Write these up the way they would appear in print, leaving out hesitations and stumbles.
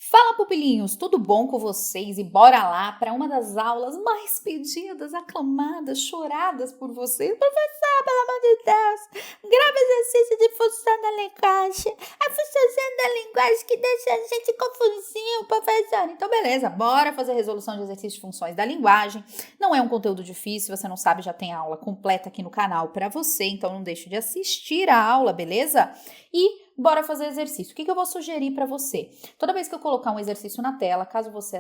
Fala, pupilinhos, tudo bom com vocês? E bora lá para uma das aulas mais pedidas, aclamadas, choradas por vocês. Professor, pelo amor de Deus, grave exercício de função da linguagem. A função da linguagem que deixa a gente confusinho, professor. Então, beleza, bora fazer resolução de exercício de funções da linguagem. Não é um conteúdo difícil, se você não sabe, já tem a aula completa aqui no canal para você, então não deixe de assistir a aula, beleza? E bora fazer exercício. O que eu vou sugerir para você? Toda vez que eu colocar um exercício na tela, caso você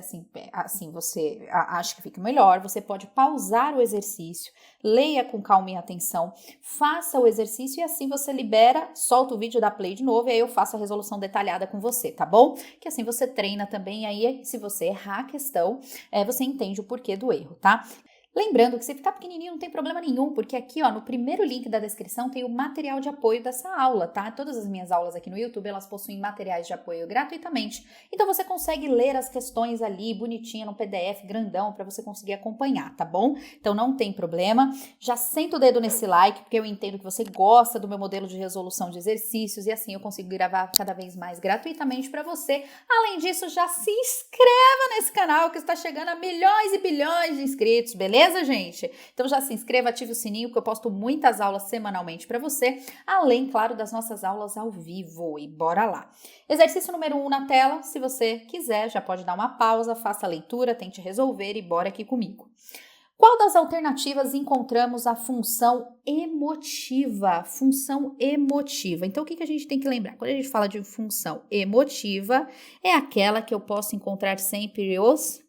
você ache que fique melhor, você pode pausar o exercício, leia com calma e atenção, faça o exercício e assim você libera, solta o vídeo, dá play de novo e aí eu faço a resolução detalhada com você, tá bom? Que assim você treina também, aí se você errar a questão, você entende o porquê do erro, tá? Lembrando que se ficar pequenininho não tem problema nenhum, porque aqui, ó, no primeiro link da descrição tem o material de apoio dessa aula, tá? Todas as minhas aulas aqui no YouTube, elas possuem materiais de apoio gratuitamente. Então você consegue ler as questões ali, bonitinha, no PDF, grandão, para você conseguir acompanhar, tá bom? Então não tem problema. Já senta o dedo nesse like, porque eu entendo que você gosta do meu modelo de resolução de exercícios e assim eu consigo gravar cada vez mais gratuitamente para você. Além disso, já se inscreva nesse canal que está chegando a milhões e bilhões de inscritos, beleza? Beleza, gente? Então já se inscreva, ative o sininho, que eu posto muitas aulas semanalmente para você, além, claro, das nossas aulas ao vivo. E bora lá! Exercício número 1 na tela, se você quiser, já pode dar uma pausa, faça a leitura, tente resolver e bora aqui comigo. Qual das alternativas encontramos a função emotiva? Função emotiva. Então, o que a gente tem que lembrar? Quando a gente fala de função emotiva, é aquela que eu posso encontrar sempre os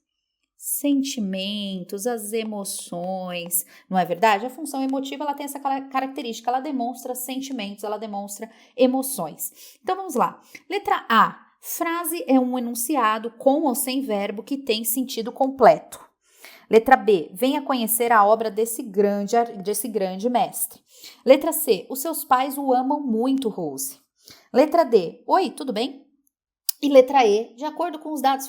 sentimentos, as emoções, não é verdade? A função emotiva, ela tem essa característica, ela demonstra sentimentos, ela demonstra emoções. Então, vamos lá. Letra A. Frase é um enunciado com ou sem verbo que tem sentido completo. Letra B. Venha conhecer a obra desse grande mestre. Letra C. Os seus pais o amam muito, Rose. Letra D. Oi, tudo bem? E letra E, de acordo com os dados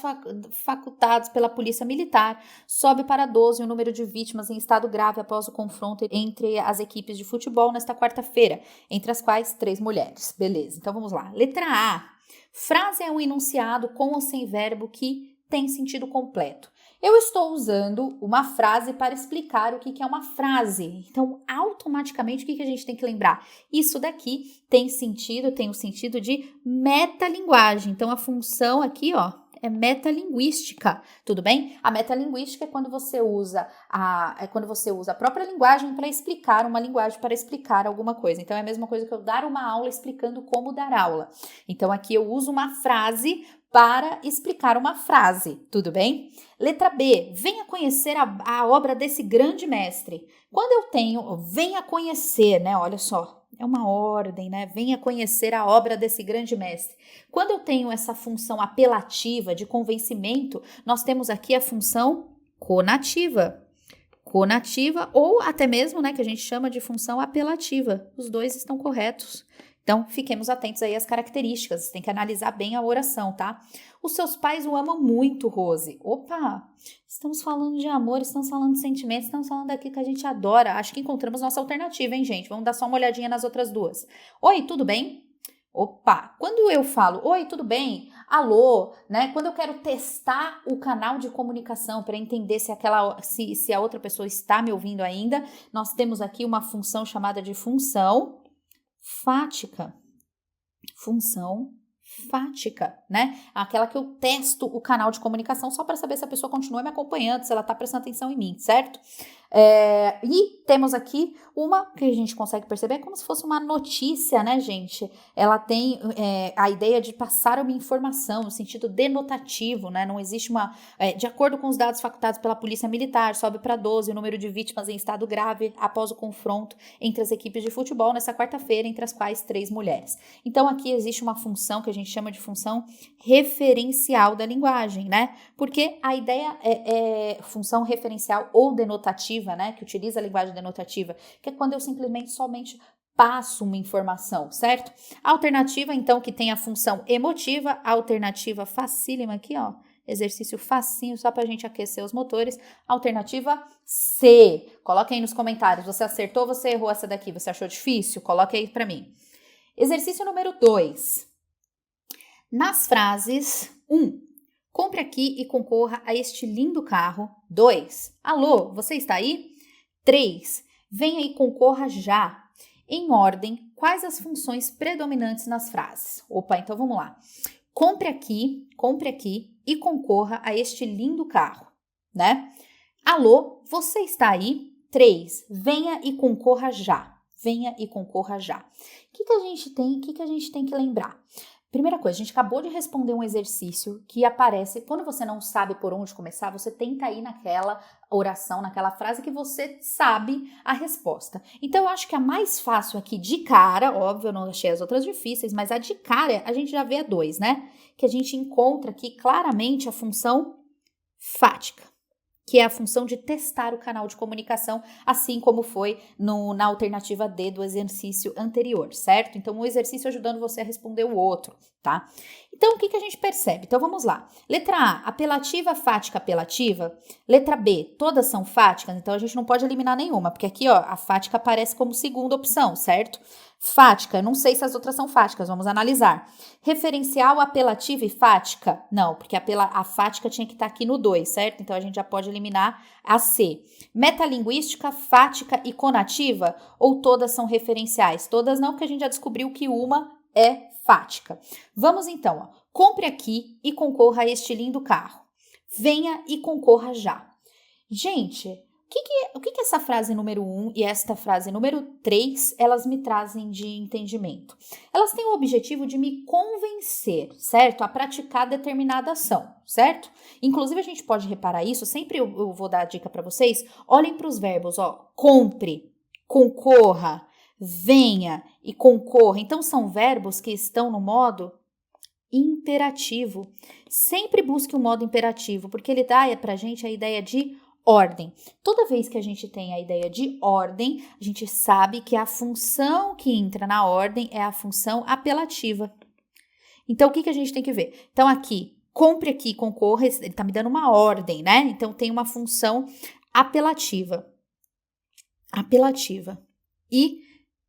facultados pela Polícia Militar, sobe para 12 o número de vítimas em estado grave após o confronto entre as equipes de futebol nesta quarta-feira, entre as quais 3 mulheres. Beleza, então vamos lá. Letra A. Frase é um enunciado com ou sem verbo que tem sentido completo. Eu estou usando uma frase para explicar o que é uma frase. Então, automaticamente, o que a gente tem que lembrar? Isso daqui tem o sentido de metalinguagem. Então, a função aqui, ó, é metalinguística, tudo bem? A metalinguística é quando você usa a própria linguagem para explicar uma linguagem, para explicar alguma coisa. Então, é a mesma coisa que eu dar uma aula explicando como dar aula. Então, aqui eu uso uma frase para explicar uma frase, tudo bem? Letra B, venha conhecer a obra desse grande mestre. Quando eu tenho, venha conhecer, né? Olha só, é uma ordem, né? Venha conhecer a obra desse grande mestre. Quando eu tenho essa função apelativa de convencimento, nós temos aqui a função conativa. Conativa ou até mesmo, né, que a gente chama de função apelativa. Os dois estão corretos. Então, fiquemos atentos aí às características, tem que analisar bem a oração, tá? Os seus pais o amam muito, Rose. Opa, estamos falando de amor, estamos falando de sentimentos, estamos falando daquilo que a gente adora. Acho que encontramos nossa alternativa, hein, gente? Vamos dar só uma olhadinha nas outras duas. Oi, tudo bem? Opa, quando eu falo, oi, tudo bem? Alô, né? Quando eu quero testar o canal de comunicação para entender se a outra pessoa está me ouvindo ainda, nós temos aqui uma função chamada de função fática. Função fática, né? Aquela que eu testo o canal de comunicação só para saber se a pessoa continua me acompanhando, se ela tá prestando atenção em mim, certo? E temos aqui uma que a gente consegue perceber como se fosse uma notícia, né, gente? Ela tem a ideia de passar uma informação no sentido denotativo, né? Não existe de acordo com os dados facultados pela Polícia Militar, sobe para 12 o número de vítimas em estado grave após o confronto entre as equipes de futebol nessa quarta-feira, entre as quais 3 mulheres. Então, aqui existe uma função que a gente chama de função referencial da linguagem, né? Porque a ideia é função referencial ou denotativa, né, que utiliza a linguagem denotativa, que é quando eu somente passo uma informação, certo? A alternativa, então, que tem a função emotiva, a alternativa facílima aqui, ó, exercício facinho, só pra gente aquecer os motores, alternativa C. Coloque aí nos comentários, você acertou ou você errou essa daqui? Você achou difícil? Coloque aí pra mim. Exercício número 2. Nas frases 1, Compre aqui e concorra a este lindo carro. 2. Alô, você está aí? 3. Venha e concorra já. Em ordem, quais as funções predominantes nas frases? Opa, então vamos lá. Compre aqui e concorra a este lindo carro, né? Alô, você está aí? 3. Venha e concorra já. Venha e concorra já. O que a gente tem que lembrar? Primeira coisa, a gente acabou de responder um exercício que aparece, quando você não sabe por onde começar, você tenta ir naquela oração, naquela frase que você sabe a resposta. Então, eu acho que a mais fácil aqui de cara, óbvio, eu não achei as outras difíceis, mas a de cara, a gente já vê a 2, né? Que a gente encontra aqui claramente a função fática, que é a função de testar o canal de comunicação, assim como foi na alternativa D do exercício anterior, certo? Então, o exercício ajudando você a responder o outro, tá? Então, o que a gente percebe? Então, vamos lá. Letra A, apelativa, fática, apelativa. Letra B, todas são fáticas, então a gente não pode eliminar nenhuma, porque aqui, ó, a fática aparece como segunda opção, certo? Fática, eu não sei se as outras são fáticas, vamos analisar. Referencial, apelativa e fática? Não, porque a fática tinha que estar aqui no 2, certo? Então, a gente já pode eliminar a C. Metalinguística, fática e conativa? Ou todas são referenciais? Todas não, porque a gente já descobriu que uma é fática. Vamos então, ó. Compre aqui e concorra a este lindo carro. Venha e concorra já. Gente, o que essa frase número 1 e esta frase número 3, elas me trazem de entendimento? Elas têm o objetivo de me convencer, certo? A praticar determinada ação, certo? Inclusive, a gente pode reparar isso, sempre eu vou dar a dica para vocês, olhem para os verbos, ó, compre, concorra, venha e concorra. Então, são verbos que estão no modo imperativo. Sempre busque o modo imperativo, porque ele dá pra gente a ideia de ordem. Toda vez que a gente tem a ideia de ordem, a gente sabe que a função que entra na ordem é a função apelativa. Então, o que a gente tem que ver? Então, aqui, compre aqui, concorra, ele está me dando uma ordem, né? Então, tem uma função apelativa. E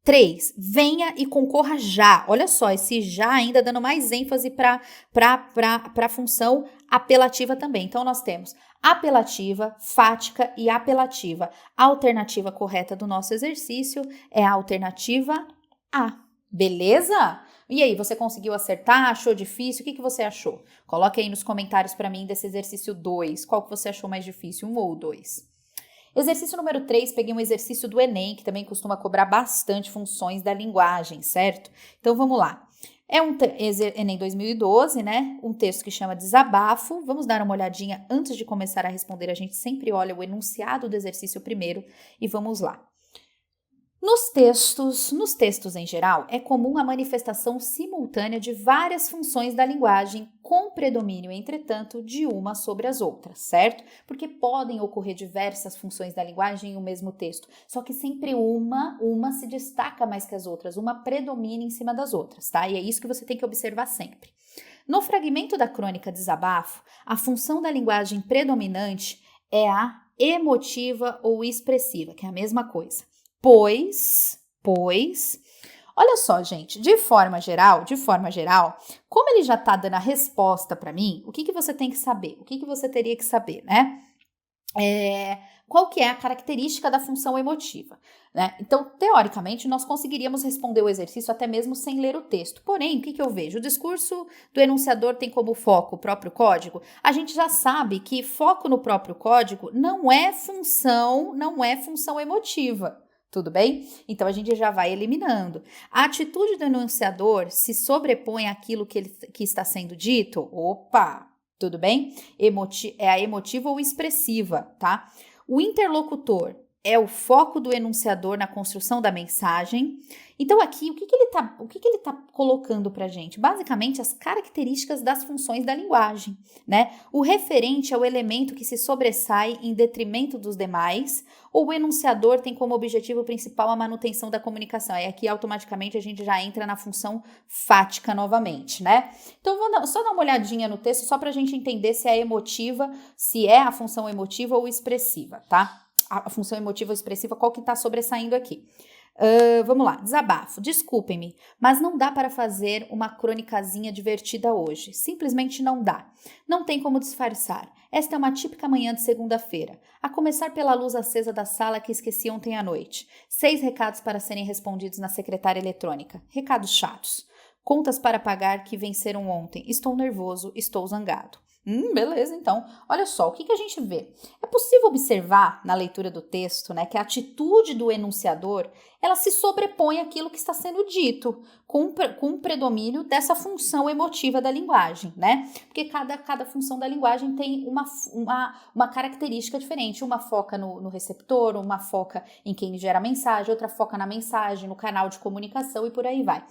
3, venha e concorra já. Olha só, esse já ainda dando mais ênfase para a função apelativa também. Então, nós temos apelativa, fática e apelativa. A alternativa correta do nosso exercício é a alternativa A. Beleza? E aí, você conseguiu acertar? Achou difícil? O que você achou? Coloque aí nos comentários para mim desse exercício 2. Qual que você achou mais difícil, 1 ou 2? Exercício número 3, peguei um exercício do Enem, que também costuma cobrar bastante funções da linguagem, certo? Então, vamos lá. É um Enem 2012, né? Um texto que chama Desabafo. Vamos dar uma olhadinha antes de começar a responder. A gente sempre olha o enunciado do exercício primeiro e vamos lá. Nos textos em geral, é comum a manifestação simultânea de várias funções da linguagem, com predomínio, entretanto, de uma sobre as outras, certo? Porque podem ocorrer diversas funções da linguagem em um mesmo texto, só que sempre uma se destaca mais que as outras, uma predomina em cima das outras, tá? E é isso que você tem que observar sempre. No fragmento da crônica Desabafo, a função da linguagem predominante é a emotiva ou expressiva, que é a mesma coisa. Pois, olha só, gente, de forma geral, como ele já tá dando a resposta para mim, o que você tem que saber? O que você teria que saber, né? Qual que é a característica da função emotiva, né? Então, teoricamente, nós conseguiríamos responder o exercício até mesmo sem ler o texto. Porém, o que eu vejo? O discurso do enunciador tem como foco o próprio código. A gente já sabe que foco no próprio código não é função emotiva. Tudo bem? Então, a gente já vai eliminando. A atitude do enunciador se sobrepõe àquilo que está sendo dito? Opa! Tudo bem? É a emotiva ou expressiva, tá? O interlocutor é o foco do enunciador na construção da mensagem. Então, aqui, o que ele tá colocando pra gente? Basicamente, as características das funções da linguagem, né? O referente é o elemento que se sobressai em detrimento dos demais, ou o enunciador tem como objetivo principal a manutenção da comunicação. Aí, aqui, automaticamente, a gente já entra na função fática novamente, né? Então, vou só dar uma olhadinha no texto, só pra gente entender se é emotiva, se é a função emotiva ou expressiva, tá? A função emotiva ou expressiva, qual que tá sobressaindo aqui? Vamos lá, desabafo. Desculpem-me, mas não dá para fazer uma crônicazinha divertida hoje. Simplesmente não dá. Não tem como disfarçar. Esta é uma típica manhã de segunda-feira. A começar pela luz acesa da sala que esqueci ontem à noite. 6 recados para serem respondidos na secretária eletrônica. Recados chatos. Contas para pagar que venceram ontem. Estou nervoso, estou zangado. Beleza, então. Olha só, o que a gente vê? É possível observar na leitura do texto, né, que a atitude do enunciador, ela se sobrepõe àquilo que está sendo dito, com o predomínio dessa função emotiva da linguagem, né? Porque cada função da linguagem tem uma característica diferente. Uma foca no receptor, uma foca em quem gera a mensagem, outra foca na mensagem, no canal de comunicação e por aí vai.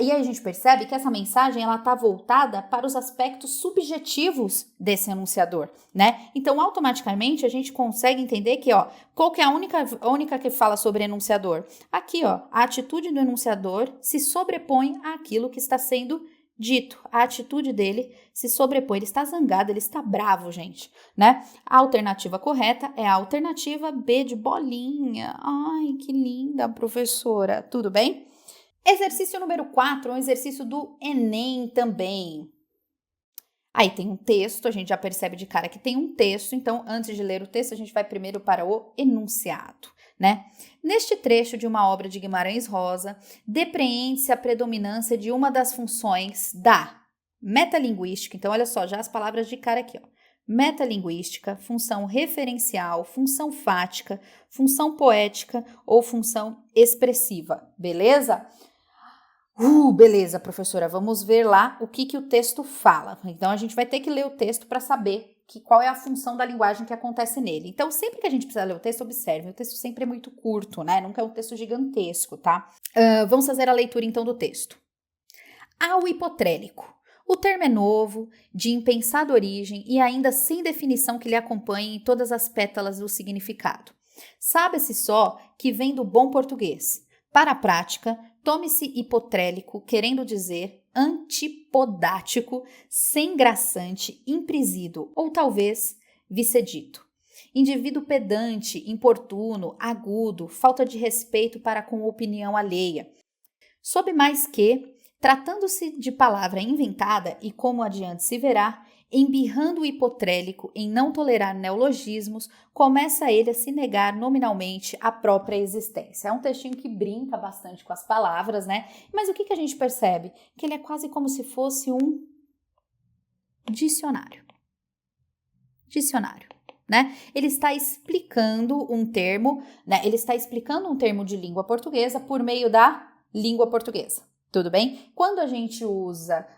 E aí a gente percebe que essa mensagem ela está voltada para os aspectos subjetivos desse enunciador, né? Então, automaticamente, a gente consegue entender que, qual que é a única que fala sobre enunciador? Aqui, a atitude do enunciador se sobrepõe àquilo que está sendo dito. A atitude dele se sobrepõe, ele está zangado, ele está bravo, gente, né? A alternativa correta é a alternativa B de bolinha. Ai, que linda, professora. Tudo bem? Exercício número 4, um exercício do Enem também. Aí tem um texto, a gente já percebe de cara que tem um texto, então antes de ler o texto, a gente vai primeiro para o enunciado, né? Neste trecho de uma obra de Guimarães Rosa, depreende-se a predominância de uma das funções da metalinguística. Então, olha só, já as palavras de cara aqui, metalinguística, função referencial, função fática, função poética ou função expressiva, beleza? Beleza, professora, vamos ver lá o que o texto fala. Então, a gente vai ter que ler o texto para saber qual é a função da linguagem que acontece nele. Então, sempre que a gente precisa ler o texto, observe, o texto sempre é muito curto, né? Nunca é um texto gigantesco, tá? Vamos fazer a leitura, então, do texto. Ao hipotrélico. O termo é novo, de impensada origem e ainda sem definição que lhe acompanhe em todas as pétalas do significado. Sabe-se só que vem do bom português. Para a prática, tome-se hipotrélico, querendo dizer antipodático, sem graçante, imprisido ou talvez vicedito. Indivíduo pedante, importuno, agudo, falta de respeito para com a opinião alheia. Sob mais que, tratando-se de palavra inventada e como adiante se verá, embirrando o hipotrélico em não tolerar neologismos, começa ele a se negar nominalmente a própria existência. É um textinho que brinca bastante com as palavras, né? Mas o que a gente percebe? Que ele é quase como se fosse um dicionário. Dicionário, né? Ele está explicando um termo, né? Ele está explicando um termo de língua portuguesa por meio da língua portuguesa. Tudo bem? Quando a gente usa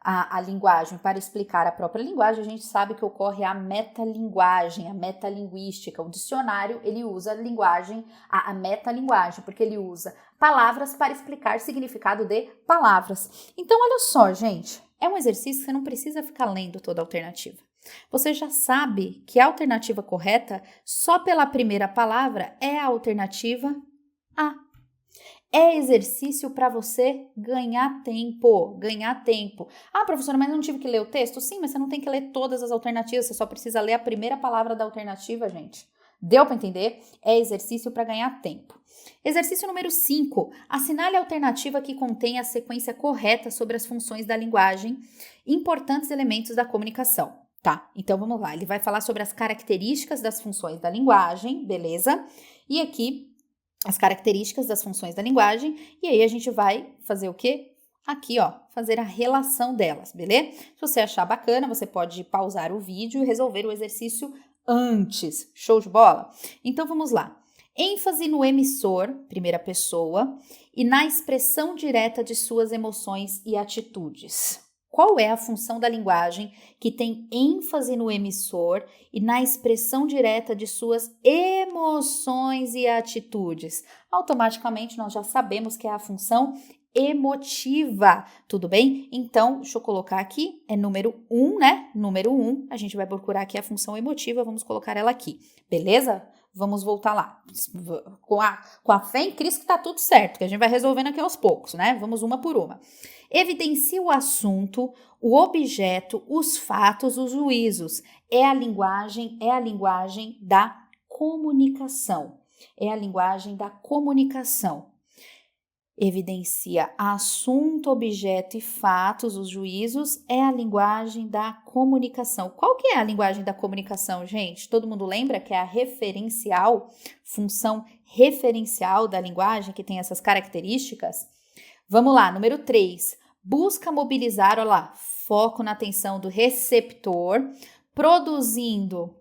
a linguagem para explicar a própria linguagem, a gente sabe que ocorre a metalinguagem, a metalinguística. O dicionário, ele usa a metalinguagem, porque ele usa palavras para explicar significado de palavras. Então, olha só, gente, é um exercício que você não precisa ficar lendo toda a alternativa. Você já sabe que a alternativa correta, só pela primeira palavra, é a alternativa A. É exercício para você ganhar tempo, Ah, professora, mas não tive que ler o texto? Sim, mas você não tem que ler todas as alternativas, você só precisa ler a primeira palavra da alternativa, gente. Deu para entender? É exercício para ganhar tempo. Exercício número 5. Assinale a alternativa que contém a sequência correta sobre as funções da linguagem, importantes elementos da comunicação. Tá, então vamos lá. Ele vai falar sobre as características das funções da linguagem, beleza? E aqui as características das funções da linguagem, e aí a gente vai fazer o quê? Aqui, fazer a relação delas, beleza? Se você achar bacana, você pode pausar o vídeo e resolver o exercício antes. Show de bola? Então, vamos lá. ênfase no emissor, primeira pessoa, e na expressão direta de suas emoções e atitudes. Qual é a função da linguagem que tem ênfase no emissor e na expressão direta de suas emoções e atitudes? Automaticamente nós já sabemos que é a função emotiva, tudo bem? Então, deixa eu colocar aqui, é número 1, né? Número 1, a gente vai procurar aqui a função emotiva, vamos colocar ela aqui, beleza? Vamos voltar lá. Com a fé em Cristo que tá tudo certo, que a gente vai resolvendo aqui aos poucos, né? Vamos uma por uma. Evidencia o assunto, o objeto, os fatos, os juízos. É a linguagem da comunicação. é a linguagem da comunicação. Evidencia assunto, objeto e fatos, os juízos, é a linguagem da comunicação. Qual que é a linguagem da comunicação, gente? Todo mundo lembra que é a referencial, função referencial da linguagem, que tem essas características? Vamos lá, número 3. Busca mobilizar, olha lá, foco na atenção do receptor, produzindo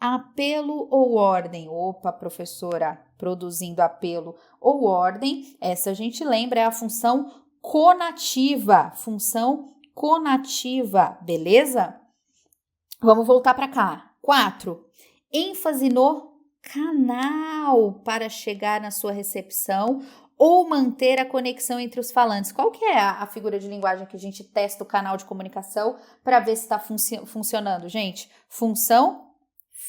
apelo ou ordem? Opa, professora, produzindo apelo ou ordem. Essa a gente lembra, é a função conativa. Função conativa, beleza? Vamos voltar para cá. 4. ênfase no canal para chegar na sua recepção ou manter a conexão entre os falantes. Qual que é a figura de linguagem que a gente testa o canal de comunicação para ver se está funcionando, gente? Função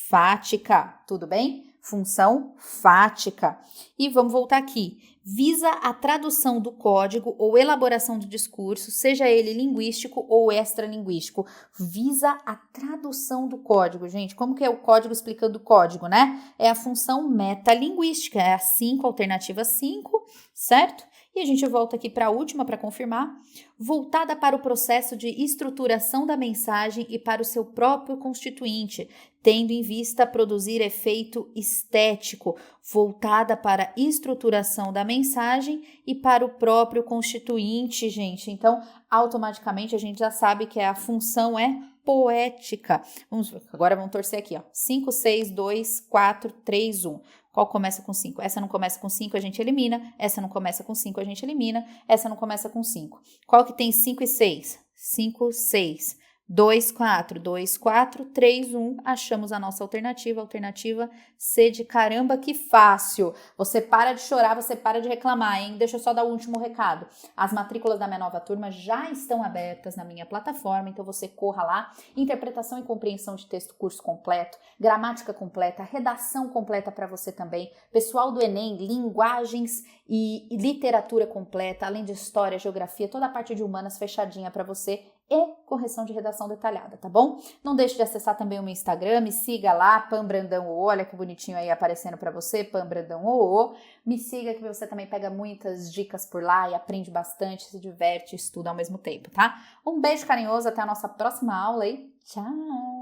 fática, tudo bem? Função fática. E vamos voltar aqui. Visa a tradução do código ou elaboração do discurso, seja ele linguístico ou extralinguístico. Visa a tradução do código, gente. Como que é o código explicando o código, né? É a função metalinguística, é a 5, alternativa 5, certo? E a gente volta aqui para a última para confirmar. Voltada para o processo de estruturação da mensagem e para o seu próprio constituinte, tendo em vista produzir efeito estético, voltada para a estruturação da mensagem e para o próprio constituinte, gente. Então, automaticamente a gente já sabe que a função é poética. Agora vamos torcer aqui, ó. 5, 6, 2, 4, 3, 1. Qual começa com 5? Essa não começa com 5, a gente elimina. Essa não começa com 5, a gente elimina. Essa não começa com 5. Qual que tem 5 e 6? 5, 6. 2, 4, 2, 4, 3, 1. Achamos a nossa alternativa. Alternativa C de caramba, que fácil. Você para de chorar, você para de reclamar, hein? Deixa eu só dar o último recado. As matrículas da minha nova turma já estão abertas na minha plataforma, então você corra lá. Interpretação e compreensão de texto, curso completo. Gramática completa, redação completa para você também. Pessoal do Enem, linguagens e literatura completa, além de história, geografia, toda a parte de humanas fechadinha para você e correção de redação detalhada, tá bom? Não deixe de acessar também o meu Instagram, me siga lá, Pam Brandão OO, olha que bonitinho aí aparecendo para você, Pam Brandão OO. Me siga que você também pega muitas dicas por lá e aprende bastante, se diverte e estuda ao mesmo tempo, tá? Um beijo carinhoso, até a nossa próxima aula e tchau!